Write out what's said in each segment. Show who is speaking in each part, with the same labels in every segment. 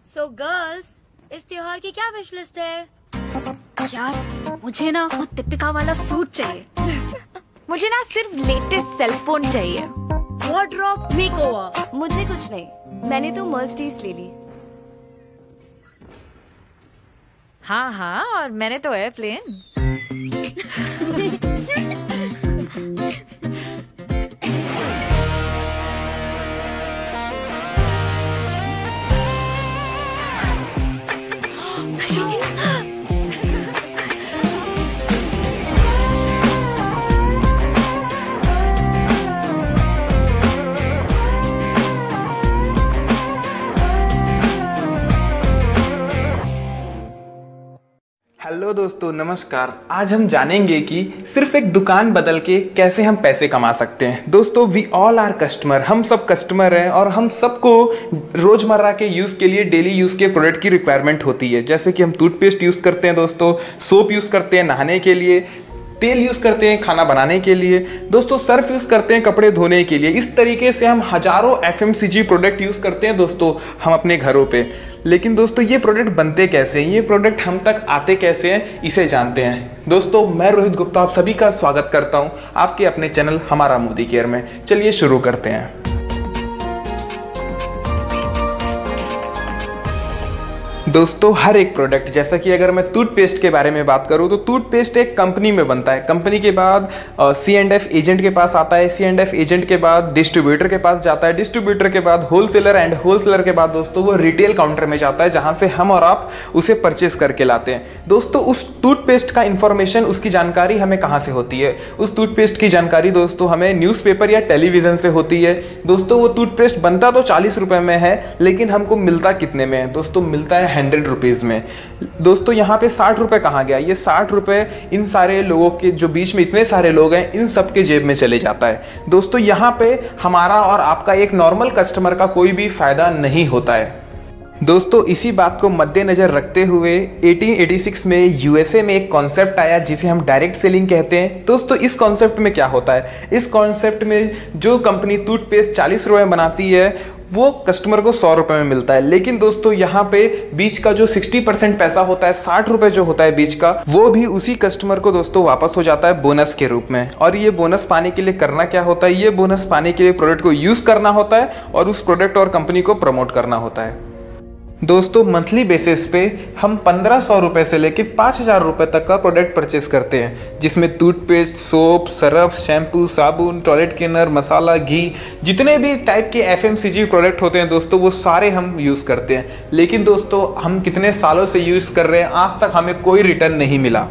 Speaker 1: So girls, इस त्योहार की क्या विश लिस्ट है?
Speaker 2: यार मुझे ना वो दीपिका वाला सूट चाहिए। मुझे ना सिर्फ लेटेस्ट सेलफोन चाहिए।
Speaker 1: Wardrobe makeover.
Speaker 3: मुझे कुछ नहीं, मैंने तो मर्सिडीज ले ली।
Speaker 2: हाँ हाँ, और मैंने तो एयरप्लेन।
Speaker 4: हेलो दोस्तों, नमस्कार। आज हम जानेंगे कि सिर्फ एक दुकान बदल के कैसे हम पैसे कमा सकते हैं। दोस्तों, वी ऑल आर कस्टमर, हम सब कस्टमर हैं और हम सबको रोज़मर्रा के यूज़ के लिए डेली यूज़ के प्रोडक्ट की रिक्वायरमेंट होती है। जैसे कि हम टूथपेस्ट यूज़ करते हैं दोस्तों, सोप यूज़ करते हैं नहाने के लिए, तेल यूज़ करते हैं खाना बनाने के लिए, दोस्तों सर्फ यूज़ करते हैं कपड़े धोने के लिए। इस तरीके से हम हज़ारों FMCG प्रोडक्ट यूज़ करते हैं दोस्तों हम अपने घरों पे। लेकिन दोस्तों ये प्रोडक्ट बनते कैसे हैं, ये प्रोडक्ट हम तक आते कैसे हैं, इसे जानते हैं। दोस्तों मैं रोहित गुप्ता आप सभी का स्वागत करता हूं आपके अपने चैनल हमारा मोदी केयर में। चलिए शुरू करते हैं। दोस्तों हर एक प्रोडक्ट, जैसा कि अगर मैं टूथपेस्ट के बारे में बात करूं तो टूथपेस्ट एक कंपनी में बनता है। कंपनी के बाद C&F एजेंट के पास आता है, C&F एजेंट के बाद डिस्ट्रीब्यूटर के पास जाता है, डिस्ट्रीब्यूटर के बाद होलसेलर एंड होलसेलर के बाद दोस्तों वो रिटेल काउंटर में जाता है, जहां से हम और आप उसे परचेस करके लाते हैं। दोस्तों उस टूथपेस्ट का इंफॉर्मेशन, उसकी जानकारी हमें कहाँ से होती है? उस टूथपेस्ट की जानकारी दोस्तों हमें न्यूज़पेपर या टेलीविजन से होती है। दोस्तों वो टूथपेस्ट बनता तो 40 रुपए में है, लेकिन हमको मिलता कितने में है? दोस्तों मिलता है 100 रुपीज़ में। दोस्तों यहाँ पे 60 रुपए कहाँ गया? ये 60 रुपए इन सारे लोगों के जो बीच में इतने सारे लोग हैं, इन सब के जेब में चले जाता है। दोस्तों यहाँ पे हमारा और आपका एक नॉर्मल कस्टमर का कोई भी फायदा नहीं होता है। दोस्तों इसी बात को मद्देनजर रखते हुए 1886 में USA में एक कॉन्सेप्ट आया जिसे हम डायरेक्ट सेलिंग कहते हैं। दोस्तों इस कॉन्सेप्ट में क्या होता है? इस कॉन्सेप्ट में जो कंपनी टूथपेस्ट 40 रुपए में बनाती है वो कस्टमर को 100 रुपए में मिलता है। लेकिन दोस्तों यहाँ पे बीच का जो 60% पैसा होता है, 60 रुपए जो होता है बीच का, वो भी उसी कस्टमर को दोस्तों वापस हो जाता है बोनस के रूप में। और ये बोनस पाने के लिए करना क्या होता है? ये बोनस पाने के लिए प्रोडक्ट को यूज़ करना होता है और उस प्रोडक्ट और कंपनी को प्रमोट करना होता है। दोस्तों मंथली बेसिस पे हम 1500 रुपये से लेके 5000 रुपये तक का प्रोडक्ट परचेस करते हैं, जिसमें टूथपेस्ट, सोप, सरफ, शैम्पू, साबुन, टॉयलेट क्लीनर, मसाला, घी, जितने भी टाइप के FMCG प्रोडक्ट होते हैं दोस्तों वो सारे हम यूज़ करते हैं। लेकिन दोस्तों हम कितने सालों से यूज़ कर रहे हैं, आज तक हमें कोई रिटर्न नहीं मिला।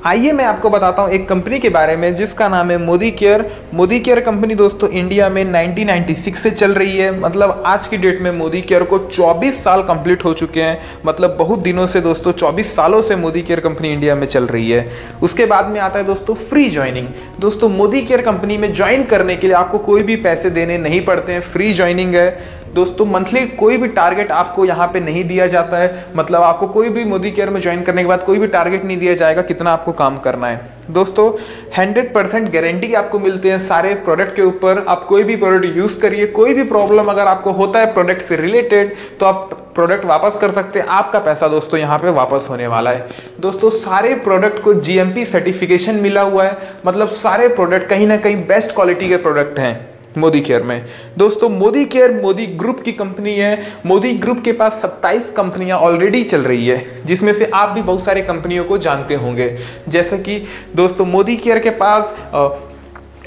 Speaker 4: आइए मैं आपको बताता हूँ एक कंपनी के बारे में जिसका नाम है Modi care. Modi care company दोस्तों इंडिया में 1996 से चल रही है। मतलब आज की डेट में मोदी केयर को 24 साल कंप्लीट हो चुके हैं। मतलब बहुत दिनों से दोस्तों 24 सालों से मोदी केयर कंपनी इंडिया में चल रही है। उसके बाद में आता है दोस्तों फ्री ज्वाइनिंग। दोस्तों मोदी केयर कंपनी में ज्वाइन करने के लिए आपको कोई भी पैसे देने नहीं पड़ते हैं, फ्री ज्वाइनिंग है। दोस्तों मंथली कोई भी टारगेट आपको यहाँ पे नहीं दिया जाता है। मतलब आपको कोई भी मोदी केयर में ज्वाइन करने के बाद कोई भी टारगेट नहीं दिया जाएगा कितना आपको काम करना है। दोस्तों 100% गारंटी आपको मिलते हैं सारे प्रोडक्ट के ऊपर। आप कोई भी प्रोडक्ट यूज़ करिए, कोई भी प्रॉब्लम अगर आपको होता है प्रोडक्ट से रिलेटेड तो आप प्रोडक्ट वापस कर सकते हैं। आपका पैसा दोस्तों यहाँ पे वापस होने वाला है। दोस्तों सारे प्रोडक्ट को GMP सर्टिफिकेशन मिला हुआ है। मतलब सारे प्रोडक्ट कहीं ना कहीं बेस्ट क्वालिटी के प्रोडक्ट हैं मोदी केयर में। दोस्तों मोदी केयर मोदी ग्रुप की कंपनी है। मोदी ग्रुप के पास 27 कंपनियां ऑलरेडी चल रही है, जिसमें से आप भी बहुत सारे कंपनियों को जानते होंगे। जैसे कि दोस्तों मोदी केयर के पास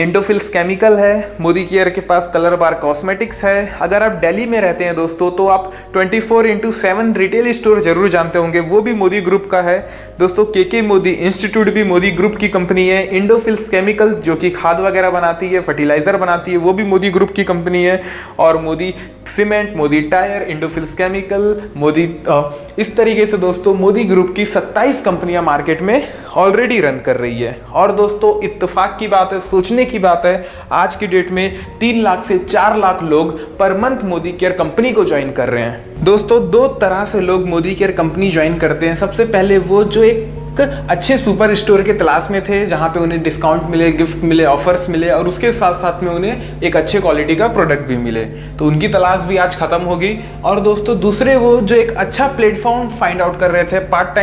Speaker 4: इंडोफिल्स केमिकल है, मोदी केयर के पास कलर बार कॉस्मेटिक्स है। अगर आप दिल्ली में रहते हैं दोस्तों तो आप 24/7 रिटेल स्टोर जरूर जानते होंगे, वो भी मोदी ग्रुप का है। दोस्तों KK मोदी इंस्टीट्यूट भी मोदी ग्रुप की कंपनी है। इंडोफिल्स केमिकल जो कि खाद वगैरह बनाती है, फर्टिलाइजर बनाती है, वो भी मोदी ग्रुप की कंपनी है। और Modi cement, Modi tyre, Indofils chemical, Modi इस तरीके से दोस्तों मोदी ग्रुप की 27 कंपनियां मार्केट में ऑलरेडी रन कर रही है। और दोस्तों इत्तेफाक की बात है, सोचने की बात है, आज की डेट में 3 लाख से 4 लाख लोग per month Modi care company को ज्वाइन कर रहे हैं। दोस्तों 2 तरह से लोग मोदी केयर कंपनी ज्वाइन करते हैं। सबसे पहले वो जो एक अच्छे सुपर स्टोर के तलाश में थे जहाँ पे उन्हें डिस्काउंट मिले, गिफ्ट मिले, ऑफर्स मिले और उसके साथ साथ में उन्हें एक अच्छे क्वालिटी का प्रोडक्ट भी मिले। तो उनकी तलाश भी आज खत्म होगी। और दोस्तों दूसरे वो जो एक अच्छा प्लेटफॉर्म फाइंड आउट कर रहे थे पार्ट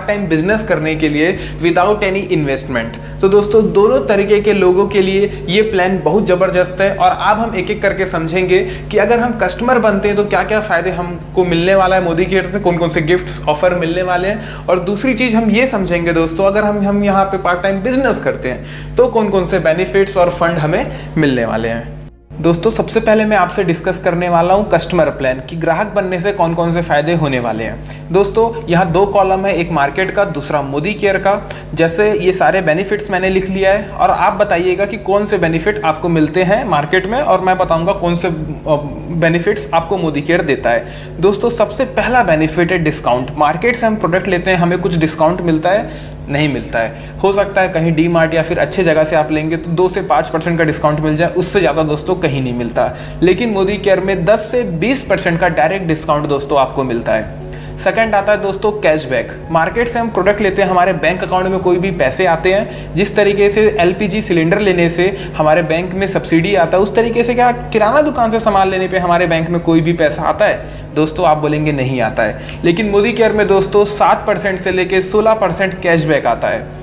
Speaker 4: टाइम बिजनेस करने के लिए विदाउट एनी इन्वेस्टमेंट। तो दोस्तों दोनों तरीके के लोगों के लिए ये प्लान बहुत ज़बरदस्त है और अब हम एक एक करके समझेंगे कि अगर हम कस्टमर बनते हैं तो क्या क्या फ़ायदे हमको मिलने वाला है मोदी केयर से, कौन कौन से गिफ्ट्स ऑफर मिलने वाले हैं। और दूसरी चीज़ हम ये समझेंगे दोस्तों, अगर हम यहाँ पे पार्ट टाइम बिजनेस करते हैं तो कौन कौन से बेनिफिट्स और फंड हमें मिलने वाले हैं। दोस्तों सबसे पहले मैं आपसे डिस्कस करने वाला हूँ कस्टमर प्लान कि ग्राहक बनने से कौन कौन से फायदे होने वाले हैं। दोस्तों यहाँ दो कॉलम है, एक मार्केट का, दूसरा मोदी केयर का। जैसे ये सारे बेनिफिट्स मैंने लिख लिया है और आप बताइएगा कि कौन से बेनिफिट आपको मिलते हैं मार्केट में और मैं बताऊंगा कौन से बेनिफिट्स आपको मोदी केयर देता है। दोस्तों सबसे पहला बेनिफिट है डिस्काउंट। मार्केट से हम प्रोडक्ट लेते हैं, हमें कुछ डिस्काउंट मिलता है? नहीं मिलता है। हो सकता है कहीं डी मार्ट या फिर अच्छे जगह से आप लेंगे तो 2 से 5% का डिस्काउंट मिल जाए, उससे ज़्यादा दोस्तों कहीं नहीं मिलता। लेकिन मोदी केयर में 10 से 20% का डायरेक्ट डिस्काउंट दोस्तों आपको मिलता है। सेकंड आता है दोस्तों कैशबैक। मार्केट से हम प्रोडक्ट लेते हैं, हमारे बैंक अकाउंट में कोई भी पैसे आते हैं, जिस तरीके से एलपीजी सिलेंडर लेने से हमारे बैंक में सब्सिडी आता है, उस तरीके से क्या किराना दुकान से सामान लेने पे हमारे बैंक में कोई भी पैसा आता है? दोस्तों आप बोलेंगे नहीं आता है। लेकिन मोदी केयर में दोस्तों 7% से लेके 16% कैशबैक आता है।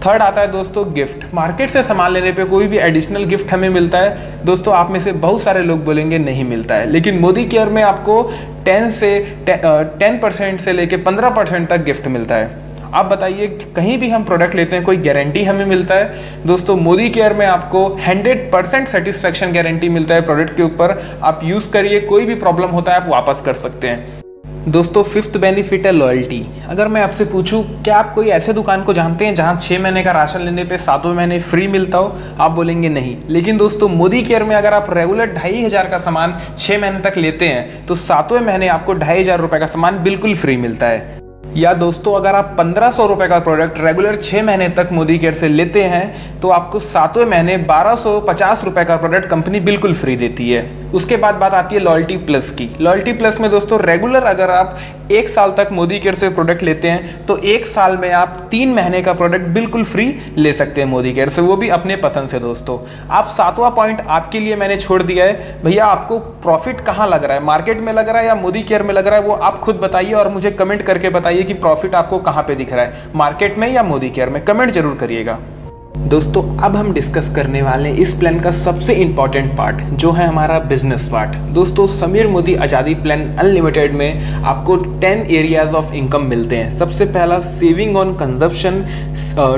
Speaker 4: थर्ड आता है दोस्तों गिफ्ट। मार्केट से सामान लेने पे कोई भी एडिशनल गिफ्ट हमें मिलता है? दोस्तों आप में से बहुत सारे लोग बोलेंगे नहीं मिलता है। लेकिन मोदी केयर में आपको 10% से लेके 15% तक गिफ्ट मिलता है। आप बताइए कहीं भी हम प्रोडक्ट लेते हैं कोई गारंटी हमें मिलता है? दोस्तों मोदी केयर में आपको 100% सेटिस्फैक्शन गारंटी मिलता है प्रोडक्ट के ऊपर। आप यूज़ करिए, कोई भी प्रॉब्लम होता है आप वापस कर सकते हैं। दोस्तों फिफ्थ बेनिफिट है लॉयल्टी। अगर मैं आपसे पूछूं क्या आप कोई ऐसे दुकान को जानते हैं जहां 6 महीने का राशन लेने पे 7वें महीने फ्री मिलता हो? आप बोलेंगे नहीं। लेकिन दोस्तों मोदी केयर में अगर आप रेगुलर 2500 का सामान 6 महीने तक लेते हैं तो 7वें महीने आपको 2500 रुपये का सामान बिल्कुल फ्री मिलता है। या दोस्तों अगर आप 1500 रुपये का प्रोडक्ट रेगुलर 6 महीने तक मोदी केयर से लेते हैं तो आपको 7वें महीने 1250 रुपये का प्रोडक्ट कंपनी बिल्कुल फ्री देती है। उसके बाद बात आती है लॉयल्टी प्लस की। लॉयल्टी प्लस में दोस्तों रेगुलर अगर आप 1 साल तक मोदी केयर से प्रोडक्ट लेते हैं तो 1 साल में आप 3 महीने का प्रोडक्ट बिल्कुल फ्री ले सकते हैं मोदी केयर से, वो भी अपने पसंद से। दोस्तों आप 7वां पॉइंट आपके लिए मैंने छोड़ दिया है, भैया आपको प्रॉफिट कहाँ लग रहा है, मार्केट में लग रहा है या मोदी केयर में लग रहा है, वो आप खुद बताइए और मुझे कमेंट करके बताइए कि प्रॉफिट आपको कहाँ पे दिख रहा है, मार्केट में या मोदी केयर में। कमेंट जरूर करिएगा। दोस्तों अब हम डिस्कस करने वाले हैं इस प्लान का सबसे इंपॉर्टेंट पार्ट जो है हमारा बिजनेस पार्ट। दोस्तों समीर मोदी आज़ादी प्लान अनलिमिटेड में आपको 10 एरियाज ऑफ इनकम मिलते हैं। सबसे पहला saving on consumption,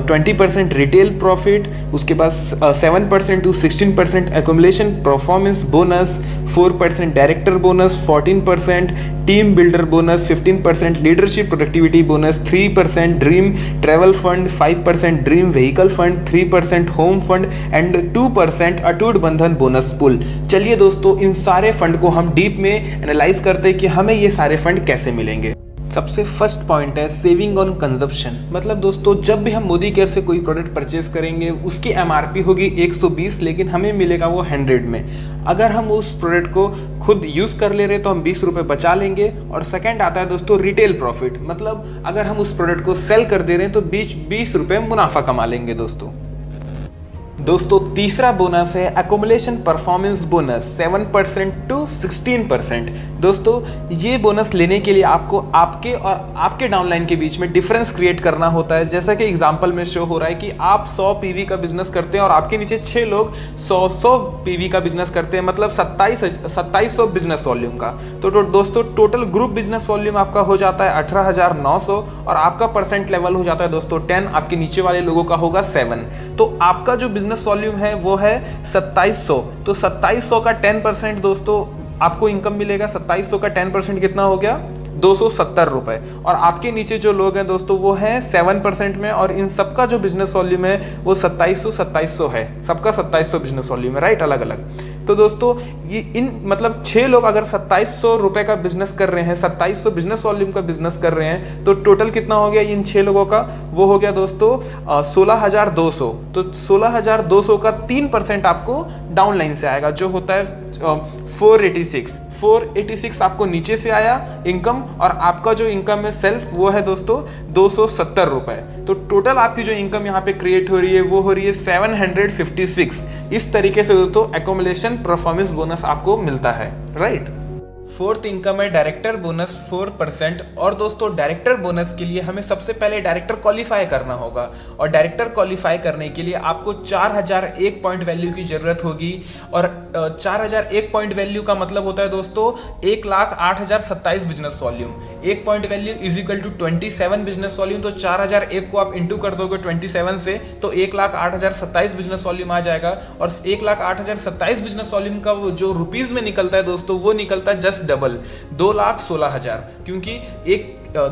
Speaker 4: 20% retail profit, उसके बाद 7% to 16% accumulation performance bonus, 4% director bonus, 14% team builder bonus, 15% leadership productivity bonus, 3% dream travel fund, 5% dream vehicle fund, 3% home fund and 2% अटूट बंधन बोनस पूल। चलिए दोस्तों इन सारे फंड को हम डीप में एनालाइज करते हैं कि हमें ये सारे फंड कैसे मिलेंगे। सबसे फर्स्ट पॉइंट है सेविंग ऑन कंजप्शन। मतलब दोस्तों जब भी हम मोदी केयर से कोई प्रोडक्ट परचेज करेंगे उसकी एमआरपी होगी 120 लेकिन हमें मिलेगा वो 100 में। अगर हम उस प्रोडक्ट को खुद यूज़ कर ले रहे तो हम 20 रुपये बचा लेंगे। और सेकंड आता है दोस्तों रिटेल प्रॉफिट, मतलब अगर हम उस प्रोडक्ट को सेल कर दे रहे हैं तो 20 रुपये मुनाफा कमा लेंगे। दोस्तों तीसरा बोनस है एक्युमुलेशन परफॉर्मेंस बोनस, 7% to 16%। दोस्तों ये बोनस लेने के लिए आपको आपके और आपके डाउनलाइन के बीच में डिफरेंस क्रिएट करना होता है। जैसा कि एग्जांपल में शो हो रहा है कि आप 100 पीवी का बिजनेस करते हैं और आपके नीचे 6 लोग 100 पीवी का बिजनेस करते हैं, मतलब 2700 बिजनेस वॉल्यूम का। तो दोस्तों टोटल ग्रुप बिजनेस वॉल्यूम आपका हो जाता है 18,900 और आपका परसेंट लेवल हो जाता है दोस्तों 10, आपके नीचे वाले लोगों का होगा 7। तो आपका जो बिजनेस वॉल्यूम है वो है 2700। तो 2700 का 10% दोस्तों आपको इनकम मिलेगा। 2700 का 10% कितना हो गया? 270 रुपए। और आपके नीचे जो लोग हैं दोस्तों वो हैं 7% में और इन सबका जो बिजनेस वॉल्यूम है वो 2700 है। सबका 2700 बिजनेस वॉल्यूम है, राइट, अलग अलग। तो दोस्तों ये इन मतलब 6 लोग अगर 2700 रुपए का बिजनेस कर रहे हैं, 2700 बिजनेस वॉल्यूम का बिजनेस कर रहे हैं तो टोटल कितना हो गया इन 6 लोगों का? वो हो गया दोस्तों 16,200। तो 16,200 का 3% आपको डाउनलाइन से आएगा जो होता है 486। 486 आपको नीचे से आया इनकम, और आपका जो इनकम है सेल्फ वो है दोस्तों 270 रुपए। तो टोटल आपकी जो इनकम यहाँ पे क्रिएट हो रही है वो हो रही है 756। इस तरीके से दोस्तों एक्यूमुलेशन परफॉर्मेंस बोनस आपको मिलता है, राइट। फोर्थ इनकम है डायरेक्टर बोनस 4%। और दोस्तों डायरेक्टर बोनस के लिए हमें सबसे पहले डायरेक्टर क्वालिफाई करना होगा, और डायरेक्टर क्वालिफाई करने के लिए आपको 4001 पॉइंट वैल्यू की जरूरत होगी। और 4001 पॉइंट वैल्यू का मतलब होता है दोस्तों 1,08,027 business volume. 1 point value is equal to 27 business volume. तो 4001 को आप इंटू कर दोगे 27 से तो 1,08,027 बिजनेस वॉल्यूम आ जाएगा। और 1,08,027 बिजनेस वॉल्यूम का जो रुपीज में निकलता है दोस्तों वो निकलता है जस्ट डबल 2,16,000, क्योंकि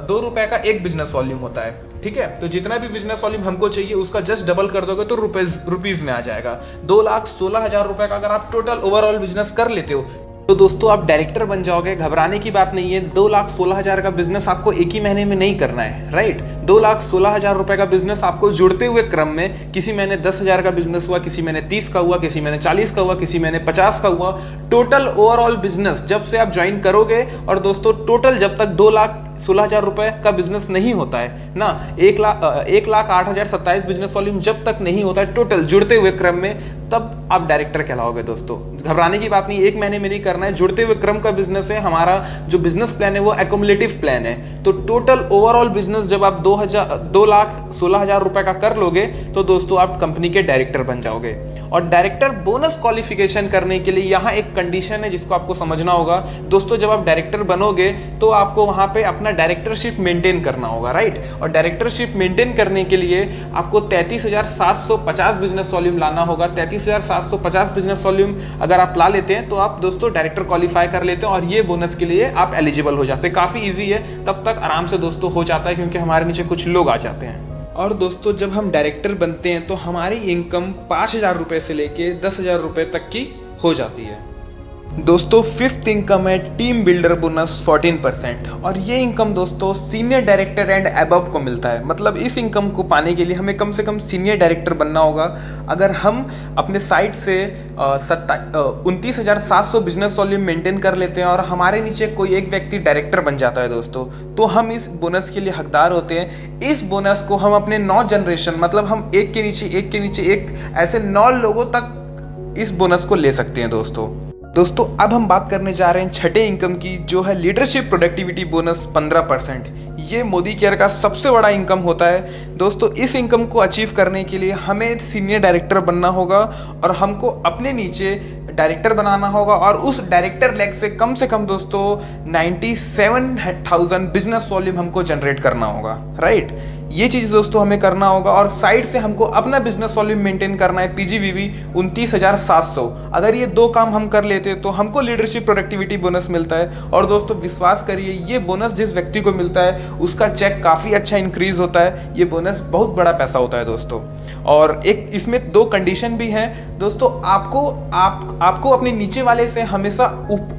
Speaker 4: 2 रुपए का एक बिजनेस वॉल्यूम होता है, ठीक है। तो जितना भी बिजनेस वॉल्यूम हमको चाहिए उसका जस्ट डबल कर दोगे तो रुपीज में आ जाएगा। 2,16,000 रुपए का अगर आप टोटल ओवरऑल बिजनेस कर लेते हो तो दोस्तों आप डायरेक्टर बन जाओगे। घबराने की बात नहीं है, 2,16,000 का बिजनेस आपको एक ही महीने में नहीं करना है, राइट। 2,16,000 रुपए का बिजनेस आपको जुड़ते हुए क्रम में, किसी महीने 10,000 का बिजनेस हुआ, किसी महीने 30 का हुआ, किसी महीने 40 का हुआ, किसी महीने 50 का हुआ। टोटल ओवरऑल बिजनेस जब से आप ज्वाइन करोगे, और दोस्तों टोटल जब तक 2,16,000 रुपए का बिजनेस नहीं होता है ना, 1,08,027 बिजनेस वॉल्यूम जब तक नहीं होता है टोटल जुड़ते हुए क्रम में, तब आप डायरेक्टर कहलाओगे दोस्तों। घबराने की बात नहीं, एक महीने में नहीं करना है, जुड़ते हुए क्रम का बिजनेस है। हमारा जो बिजनेस प्लान है वो एक्यूमुलेटिव प्लान है। तो टोटल ओवरऑल बिजनेस जब आप 2,16,000 रुपए का कर लोगे तो दोस्तों आप कंपनी के डायरेक्टर बन जाओगे। और डायरेक्टर बोनस क्वालिफिकेशन करने के लिए यहाँ एक कंडीशन है जिसको आपको समझना होगा दोस्तों। जब आप डायरेक्टर बनोगे तो आपको वहां पे अपना डायरेक्टरशिप मेंटेन करना होगा, राइट। और डायरेक्टरशिप मेंटेन करने के लिए आपको 33,750 बिजनेस वॉल्यूम लाना होगा। 33,750 बिजनेस वॉल्यूम अगर आप ला लेते हैं तो आप दोस्तों डायरेक्टर क्वालिफाई कर लेते हैं, और ये बोनस के लिए आप एलिजिबल हो जाते हैं। काफी इजी है, तब तक आराम से दोस्तों हो जाता है, क्योंकि हमारे नीचे कुछ लोग आ जाते हैं। और दोस्तों जब हम डायरेक्टर बनते हैं तो हमारी इनकम 5,000 रुपए से लेके 10,000 रुपए तक की हो जाती है। दोस्तों फिफ्थ इनकम है टीम बिल्डर बोनस 14%। और ये इनकम दोस्तों सीनियर डायरेक्टर एंड अबव को मिलता है। मतलब इस इनकम को पाने के लिए हमें कम से कम सीनियर डायरेक्टर बनना होगा। अगर हम अपने साइड से 29,700 बिजनेस वॉल्यूम मेंटेन कर लेते हैं और हमारे नीचे कोई एक व्यक्ति डायरेक्टर बन जाता है दोस्तों, तो हम इस बोनस के लिए हकदार होते हैं। इस बोनस को हम अपने 9 जनरेशन, मतलब हम एक के नीचे एक ऐसे 9 लोगों तक इस बोनस को ले सकते हैं दोस्तों अब हम बात करने जा रहे हैं छठे इनकम की, जो है लीडरशिप प्रोडक्टिविटी बोनस 15%। ये मोदी केयर का सबसे बड़ा इनकम होता है दोस्तों। इस इनकम को अचीव करने के लिए हमें सीनियर डायरेक्टर बनना होगा, और हमको अपने नीचे डायरेक्टर बनाना होगा, और उस डायरेक्टर लेग से कम दोस्तों 97,000 बिजनेस वॉल्यूम हमको जनरेट करना होगा, राइट। ये चीज दोस्तों हमें करना होगा। और साइड से हमको अपना बिजनेस वॉल्यूम मेंटेन करना है, पीजीवीवी 29,700। अगर ये 2 काम हम कर लेते तो हमको लीडरशिप प्रोडक्टिविटी बोनस मिलता है। और दोस्तों विश्वास करिए, ये बोनस जिस व्यक्ति को मिलता है उसका चेक काफी अच्छा इंक्रीज होता है। ये बोनस बहुत बड़ा पैसा होता है दोस्तों। और एक इसमें 2 कंडीशन भी हैं दोस्तों। आपको अपने नीचे वाले से हमेशा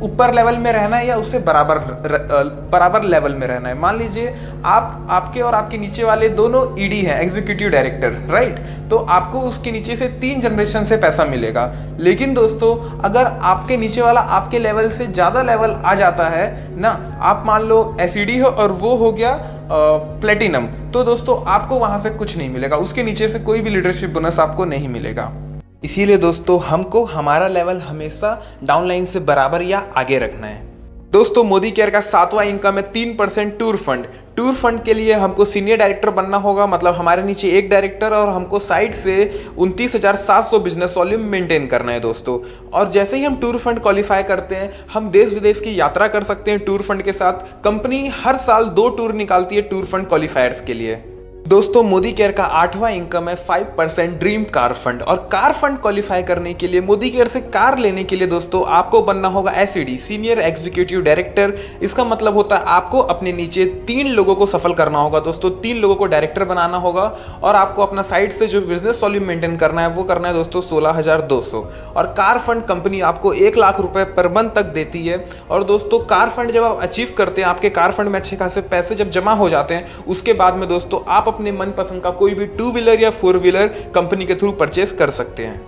Speaker 4: ऊपर लेवल में रहना है, या उससे बराबर लेवल में रहना है। मान लीजिए आपके और आपके नीचे वाले दोनों ईडी हैं, एग्जीक्यूटिव डायरेक्टर, राइट। तो आपको उसके नीचे से 3 जनरेशन से पैसा मिलेगा। लेकिन दोस्तों अगर आपके नीचे वाला आपके लेवल से ज्यादा लेवल आ जाता है ना, आप मान लो एसईडी हो और वो हो गया प्लेटिनम, तो दोस्तों आपको वहां से कुछ नहीं मिलेगा, उसके नीचे से कोई भी लीडरशिप बोनस आपको नहीं मिलेगा। इसीलिए दोस्तों हमको हमारा लेवल हमेशा डाउनलाइन से बराबर या आगे रखना है। दोस्तों मोदी केयर का 7वां इनकम है 3% टूर फंड। टूर फंड के लिए हमको सीनियर डायरेक्टर बनना होगा, मतलब हमारे नीचे एक डायरेक्टर, और हमको साइड से 29,700 बिजनेस वॉल्यूम मेंटेन करना है दोस्तों। और जैसे ही हम टूर फंड क्वालिफाई करते हैं, हम देश विदेश की यात्रा कर सकते हैं टूर फंड के साथ। कंपनी हर साल 2 टूर निकालती है टूर फंड क्वालिफायर्स के लिए। दोस्तों मोदी केयर का 8वां इनकम है 5% ड्रीम कार फंड। और कार फंड क्वालिफाई करने के लिए, मोदी केयर से कार लेने के लिए दोस्तों आपको बनना होगा एसईडी, सीनियर एग्जीक्यूटिव डायरेक्टर। इसका मतलब होता है आपको अपने नीचे 3 लोगों को सफल करना होगा दोस्तों। 3 लोगों को डायरेक्टर बनाना होगा, और आपको अपना साइड से जो बिजनेस वॉल्यूम मेंटेन करना है वो करना है दोस्तों 16,200। और कार फंड कंपनी आपको 1 लाख रुपए पर मंथ तक देती है। और दोस्तों कार फंड जब आप अचीव करते हैं, आपके कार फंड में अच्छे खासे पैसे जब जमा हो जाते हैं, उसके बाद में दोस्तों आप अपने मनपसंद का कोई भी 2 व्हीलर या 4 व्हीलर कंपनी के थ्रू परचेस कर सकते हैं।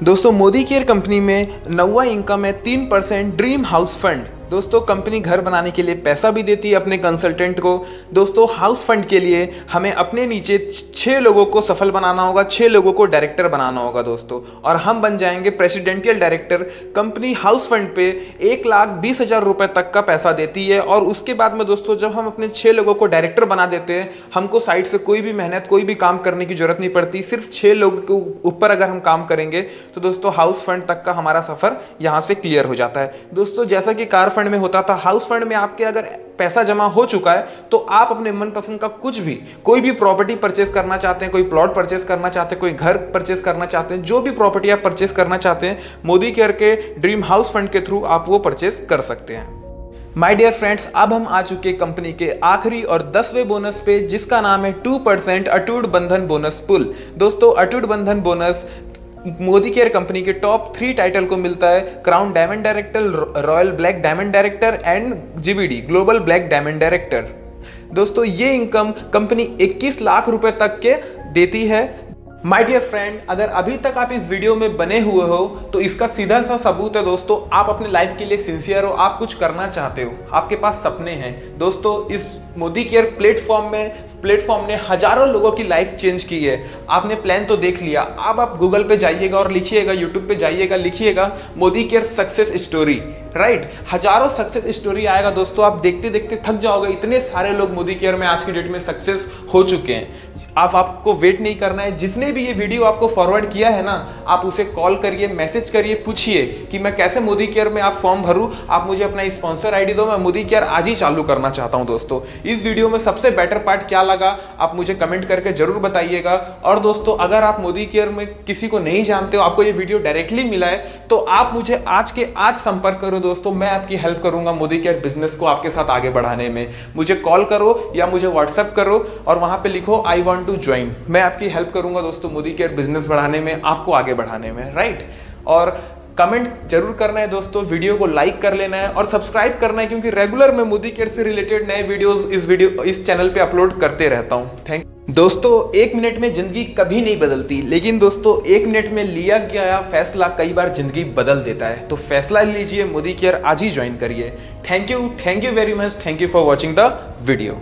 Speaker 4: दोस्तों मोदी केयर कंपनी में 9वां इनकम है 3% ड्रीम हाउस फंड। दोस्तों कंपनी घर बनाने के लिए पैसा भी देती है अपने कंसल्टेंट को। दोस्तों हाउस फंड के लिए हमें अपने नीचे 6 लोगों को सफल बनाना होगा, 6 लोगों को डायरेक्टर बनाना होगा दोस्तों, और हम बन जाएंगे presidential director. Company house fund पे 1,20,000 रुपए तक का पैसा देती है। और उसके बाद में दोस्तों जब हम अपने 6 लोगों को डायरेक्टर बना देते हैं, हमको साइड से कोई भी मेहनत कोई भी काम करने की जरूरत नहीं पड़ती। सिर्फ 6 लोग के ऊपर अगर हम काम करेंगे तो दोस्तों हाउस फंड तक का हमारा सफर यहाँ से क्लियर हो जाता है। दोस्तों जैसा कि कार फंड में होता था, हाउस फंड में आपके अगर पैसा जमा हो चुका है तो आप अपने मनपसंद का कुछ भी, कोई भी प्रॉपर्टी परचेस करना चाहते हैं, कोई प्लॉट परचेस करना चाहते हैं, कोई घर परचेस करना चाहते हैं, जो भी प्रॉपर्टी आप परचेस करना चाहते हैं, मोदी केयर के ड्रीम हाउस फंड के थ्रू आप वो परचेस कर सकते हैं। माय डियर फ्रेंड्स, अब हम आ चुके कंपनी के आखिरी और 10वें बोनस पे, जिसका नाम है 2% अटूट बंधन बोनस पुल। दोस्तों अटूट बंधन बोनस मोदी केयर कंपनी के टॉप 3 टाइटल को मिलता है, crown diamond director, royal black diamond director and GBD global black diamond director. दोस्तों ये इनकम कंपनी 21 लाख रुपए तक के देती है। माय डियर फ्रेंड, अगर अभी तक आप इस वीडियो में बने हुए हो तो इसका सीधा सा सबूत है दोस्तों, आप अपने लाइफ के लिए सिंसियर हो, आप कुछ करना चाहते हो, आपके पास सपने हैं। दोस्तों इस मोदी केयर प्लेटफॉर्म ने हजारों लोगों की लाइफ चेंज की है। आपने प्लान तो देख लिया, अब आप गूगल पे जाइएगा और लिखिएगा, यूट्यूब पे जाइएगा, लिखिएगा Modi care success story, right. हजारों सक्सेस स्टोरी आएगा दोस्तों, आप देखते देखते थक जाओगे, इतने सारे लोग मोदी केयर में आज की डेट में सक्सेस हो चुके हैं। आपको वेट नहीं करना है। जिसने भी ये वीडियो आपको फॉरवर्ड किया है ना, आप उसे कॉल करिए, मैसेज करिए, पूछिए कि मैं कैसे मोदी केयर में आप फॉर्म भरूं, आप मुझे अपना स्पॉन्सर आईडी दो, मैं मोदी केयर आज ही चालू करना चाहता हूं। दोस्तों इस वीडियो में सबसे बेटर पार्ट क्या लगा आप मुझे कमेंट करके जरूर बताइएगा। और दोस्तों अगर आप मोदी केयर में किसी को नहीं जानते हो, आपको ये वीडियो डायरेक्टली मिला है, तो आप मुझे आज के आज संपर्क करो दोस्तों, मैं आपकी हेल्प करूंगा मोदी केयर बिजनेस को आपके साथ आगे बढ़ाने में। मुझे कॉल करो या मुझे व्हाट्सएप करो और वहां पे लिखो आई वांट टू ज्वाइन, मैं आपकी हेल्प करूंगा दोस्तों मोदी केयर बिजनेस बढ़ाने में, आपको आगे बढ़ाने में, राइट। और कमेंट जरूर करना है दोस्तों, वीडियो को लाइक कर लेना है और सब्सक्राइब करना है, क्योंकि रेगुलर मैं मोदी केयर से रिलेटेड नए वीडियोस इस चैनल पे अपलोड करते रहता हूं। थैंक दोस्तों 1 मिनट में जिंदगी कभी नहीं बदलती, लेकिन दोस्तों 1 मिनट में लिया गया फैसला कई बार जिंदगी बदल देता है। तो फैसला लीजिए, मोदी केयर आज ही ज्वाइन करिए। Thank you very much, thank you for watching the video.